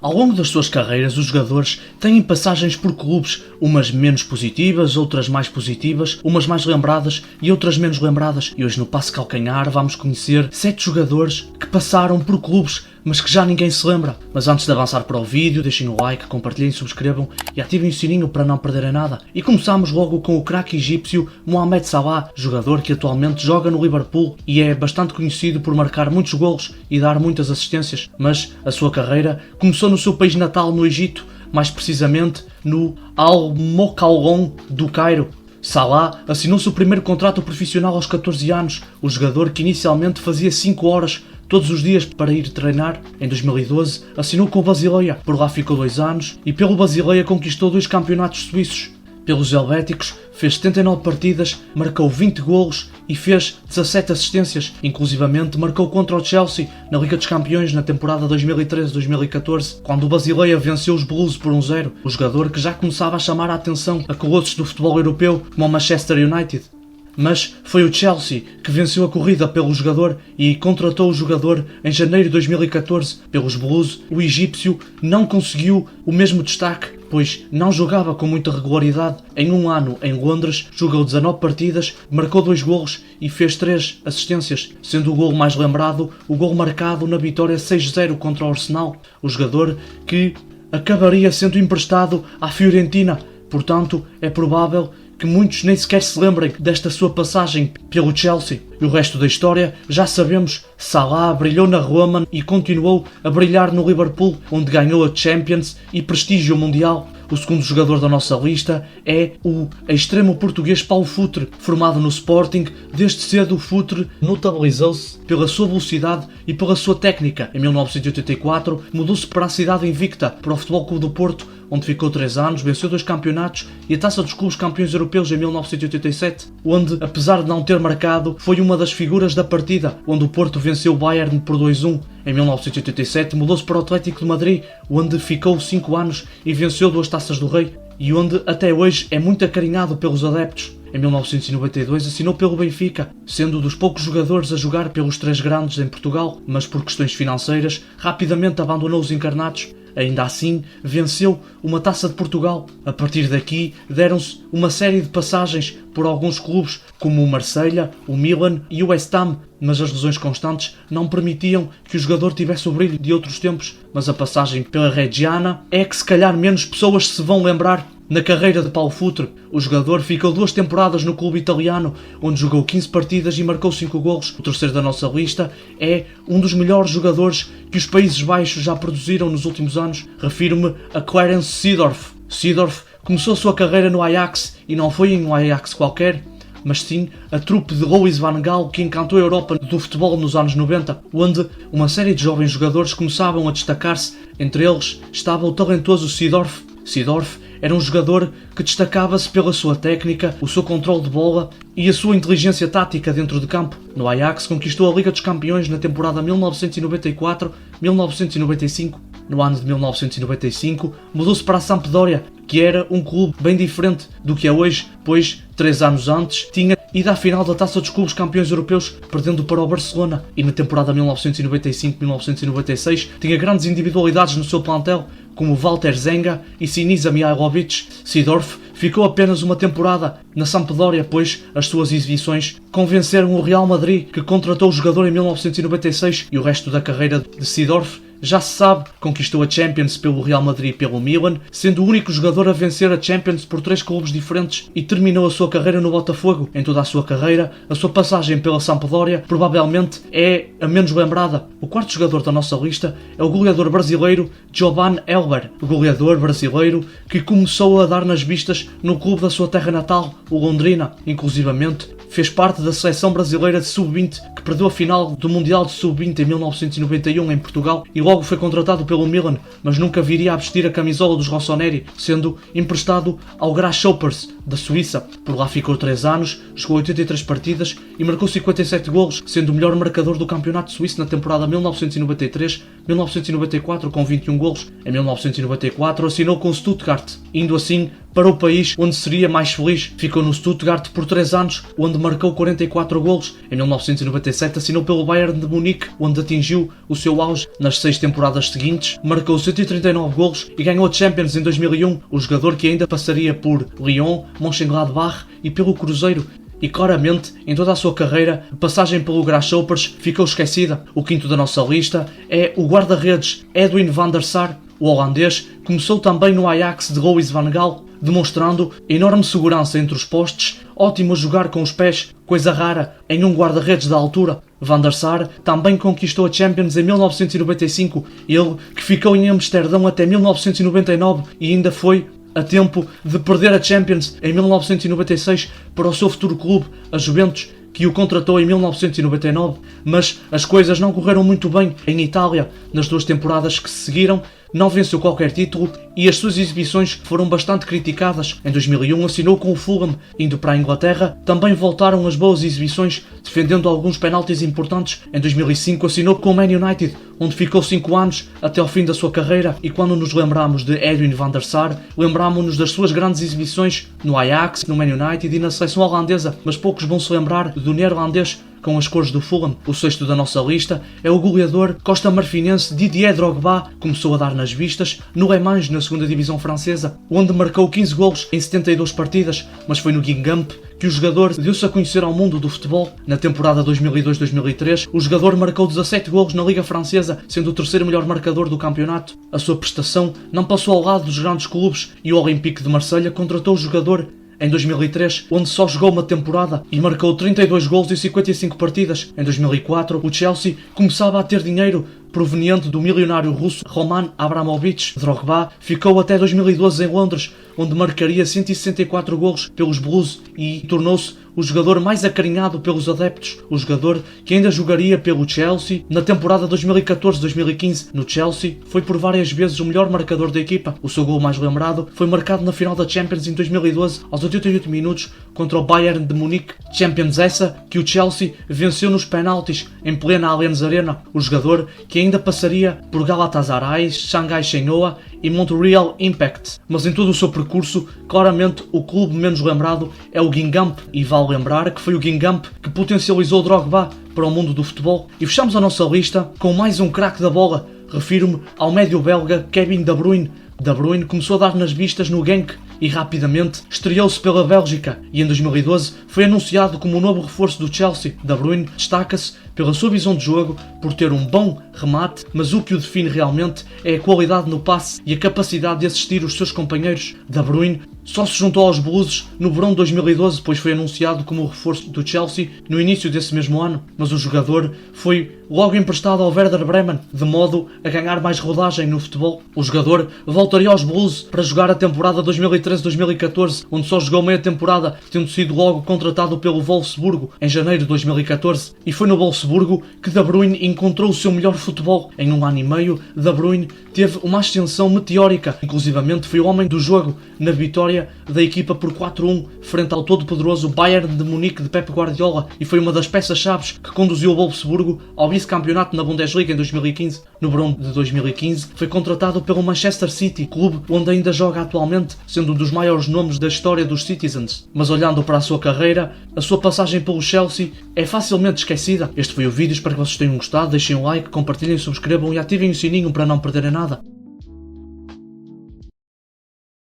Ao longo das suas carreiras, os jogadores têm passagens por clubes, umas menos positivas, outras mais positivas, umas mais lembradas e outras menos lembradas. E hoje no Passo Calcanhar vamos conhecer 7 jogadores que passaram por clubes, mas que já ninguém se lembra. Mas antes de avançar para o vídeo, deixem o like, compartilhem, subscrevam e ativem o sininho para não perderem nada. E começamos logo com o craque egípcio Mohamed Salah, jogador que atualmente joga no Liverpool e é bastante conhecido por marcar muitos golos e dar muitas assistências. Mas a sua carreira começou no seu país natal, no Egito, mais precisamente no Al-Mokhawlon do Cairo. Salah assinou seu primeiro contrato profissional aos 14 anos, o jogador que inicialmente fazia 5 horas todos os dias para ir treinar. Em 2012 assinou com o Basileia, por lá ficou 2 anos e pelo Basileia conquistou 2 campeonatos suíços. Pelos Helvéticos fez 79 partidas, marcou 20 golos e fez 17 assistências, inclusivamente marcou contra o Chelsea na Liga dos Campeões na temporada 2013-2014, quando o Basileia venceu os Blues por 1-0, o jogador que já começava a chamar a atenção a colossos do futebol europeu como o Manchester United. Mas foi o Chelsea que venceu a corrida pelo jogador e contratou o jogador em janeiro de 2014. Pelos Blues, o egípcio não conseguiu o mesmo destaque, pois não jogava com muita regularidade. Em um ano em Londres, jogou 19 partidas, marcou 2 golos e fez 3 assistências, sendo o golo mais lembrado o golo marcado na vitória 6-0 contra o Arsenal, o jogador que acabaria sendo emprestado à Fiorentina. Portanto, é provável que muitos nem sequer se lembrem desta sua passagem pelo Chelsea. E o resto da história já sabemos. Salah brilhou na Roma e continuou a brilhar no Liverpool, onde ganhou a Champions e prestígio mundial. O segundo jogador da nossa lista é o extremo português Paulo Futre, formado no Sporting. Desde cedo o Futre notabilizou-se pela sua velocidade e pela sua técnica. Em 1984 mudou-se para a cidade invicta, para o Futebol Clube do Porto, onde ficou 3 anos, venceu 2 campeonatos e a Taça dos Clubes Campeões Europeus em 1987, onde, apesar de não ter marcado, foi uma das figuras da partida, onde o Porto venceu o Bayern por 2-1. Em 1987 mudou-se para o Atlético de Madrid, onde ficou 5 anos e venceu 2 Taças do Rei, e onde até hoje é muito acarinhado pelos adeptos. Em 1992 assinou pelo Benfica, sendo dos poucos jogadores a jogar pelos 3 grandes em Portugal, mas por questões financeiras rapidamente abandonou os encarnados. Ainda assim, venceu uma Taça de Portugal. A partir daqui, deram-se uma série de passagens por alguns clubes, como o Marselha, o Milan e o West Ham, mas as lesões constantes não permitiam que o jogador tivesse o brilho de outros tempos. Mas a passagem pela Reggiana é que se calhar menos pessoas se vão lembrar. Na carreira de Paulo Futre, o jogador ficou 2 temporadas no clube italiano, onde jogou 15 partidas e marcou 5 golos. O terceiro da nossa lista é um dos melhores jogadores que os Países Baixos já produziram nos últimos anos. Refiro-me a Clarence Seedorf. Seedorf começou a sua carreira no Ajax e não foi em um Ajax qualquer, mas sim a trupe de Louis van Gaal que encantou a Europa do futebol nos anos 90, onde uma série de jovens jogadores começavam a destacar-se. Entre eles estava o talentoso Seedorf. Seedorf era um jogador que destacava-se pela sua técnica, o seu controle de bola e a sua inteligência tática dentro de campo. No Ajax conquistou a Liga dos Campeões na temporada 1994-1995. No ano de 1995 mudou-se para a Sampdoria, que era um clube bem diferente do que é hoje, pois 3 anos antes tinha ido à final da Taça dos Clubes Campeões Europeus, perdendo para o Barcelona, e na temporada 1995-1996 tinha grandes individualidades no seu plantel, como Walter Zenga e Sinisa Mihajlovic. Seedorf ficou apenas uma temporada na Sampdoria, pois as suas exibições convenceram o Real Madrid, que contratou o jogador em 1996, e o resto da carreira de Seedorf já se sabe. Conquistou a Champions pelo Real Madrid e pelo Milan, sendo o único jogador a vencer a Champions por 3 clubes diferentes, e terminou a sua carreira no Botafogo. Em toda a sua carreira, a sua passagem pela Sampdoria provavelmente é a menos lembrada. O quarto jogador da nossa lista é o goleador brasileiro Giovanni Elber, o goleador brasileiro que começou a dar nas vistas no clube da sua terra natal, o Londrina. Inclusivamente, fez parte da seleção brasileira de sub-20, que perdeu a final do Mundial de sub-20 em 1991 em Portugal, e logo foi contratado pelo Milan, mas nunca viria a vestir a camisola dos Rossoneri, sendo emprestado ao Grasshoppers da Suíça. Por lá ficou 3 anos, jogou 83 partidas e marcou 57 golos, sendo o melhor marcador do campeonato suíço na temporada 1993-1994 com 21 golos. Em 1994 assinou com o Stuttgart, indo assim para o país onde seria mais feliz. Ficou no Stuttgart por 3 anos, onde marcou 44 golos. Em 1997 assinou pelo Bayern de Munique, onde atingiu o seu auge. Nas 6 temporadas seguintes, marcou 139 golos e ganhou a Champions em 2001, o jogador que ainda passaria por Lyon, Mönchengladbach e pelo Cruzeiro. E claramente, em toda a sua carreira, a passagem pelo Grasshoppers ficou esquecida. O quinto da nossa lista é o guarda-redes Edwin van der Sar. O holandês começou também no Ajax de Louis van Gaal, demonstrando enorme segurança entre os postes, ótimo a jogar com os pés, coisa rara em um guarda-redes da altura. Van der Sar também conquistou a Champions em 1995, ele que ficou em Amsterdão até 1999 e ainda foi a tempo de perder a Champions em 1996 para o seu futuro clube, a Juventus, que o contratou em 1999, mas as coisas não correram muito bem em Itália. Nas 2 temporadas que se seguiram, não venceu qualquer título e as suas exibições foram bastante criticadas. Em 2001 assinou com o Fulham. Indo para a Inglaterra, também voltaram as boas exibições, defendendo alguns penaltis importantes. Em 2005 assinou com o Man United, onde ficou 5 anos até ao fim da sua carreira. E quando nos lembramos de Edwin van der Sar, lembramos-nos das suas grandes exibições no Ajax, no Man United e na seleção holandesa, mas poucos vão se lembrar do neerlandês com as cores do Fulham. O sexto da nossa lista é o goleador costa-marfinense Didier Drogba. Começou a dar nas vistas no Le Mans, na segunda divisão francesa, onde marcou 15 golos em 72 partidas, mas foi no Guingamp que o jogador deu-se a conhecer ao mundo do futebol. Na temporada 2002-2003, o jogador marcou 17 golos na Liga Francesa, sendo o terceiro melhor marcador do campeonato. A sua prestação não passou ao lado dos grandes clubes e o Olympique de Marselha contratou o jogador em 2003, onde só jogou uma temporada e marcou 32 golos em 55 partidas. Em 2004, o Chelsea começava a ter dinheiro proveniente do milionário russo Roman Abramovich. Drogba ficou até 2012 em Londres, onde marcaria 164 golos pelos Blues e tornou-se o jogador mais acarinhado pelos adeptos. O jogador que ainda jogaria pelo Chelsea na temporada 2014-2015. No Chelsea, foi por várias vezes o melhor marcador da equipa. O seu gol mais lembrado foi marcado na final da Champions em 2012, aos 88 minutos, contra o Bayern de Munique. Champions essa que o Chelsea venceu nos penaltis em plena Allianz Arena. O jogador que ainda passaria por Galatasaray, Shanghai Shenhua e Montreal Impact. Mas em todo o seu percurso, claramente o clube menos lembrado é o Guingamp, e vale lembrar que foi o Guingamp que potencializou o Drogba para o mundo do futebol. E fechamos a nossa lista com mais um craque da bola. Refiro-me ao médio belga Kevin De Bruyne. De Bruyne começou a dar nas vistas no Genk e rapidamente estreou-se pela Bélgica e em 2012 foi anunciado como o novo reforço do Chelsea. De Bruyne destaca-se pela sua visão de jogo, por ter um bom remate, mas o que o define realmente é a qualidade no passe e a capacidade de assistir os seus companheiros. De Bruyne só se juntou aos Blues no verão de 2012, pois foi anunciado como o reforço do Chelsea no início desse mesmo ano, mas o jogador foi logo emprestado ao Werder Bremen, de modo a ganhar mais rodagem no futebol. O jogador voltaria aos Blues para jogar a temporada 2013-2014, onde só jogou meia temporada, tendo sido logo contratado pelo Wolfsburgo em janeiro de 2014, e foi no Wolfsburgo que De Bruyne encontrou o seu melhor futebol. Em 1 ano e meio, De Bruyne teve uma ascensão meteórica, inclusivamente foi o homem do jogo na vitória da equipa por 4-1 frente ao todo-poderoso Bayern de Munique de Pep Guardiola, e foi uma das peças-chave que conduziu o Wolfsburgo ao vice-campeonato na Bundesliga em 2015. No verão de 2015 foi contratado pelo Manchester City, clube onde ainda joga atualmente, sendo um dos maiores nomes da história dos Citizens. Mas olhando para a sua carreira, a sua passagem pelo Chelsea é facilmente esquecida. Este foi o vídeo, espero que vocês tenham gostado, deixem um like, compartilhem, subscrevam e ativem o sininho para não perderem nada.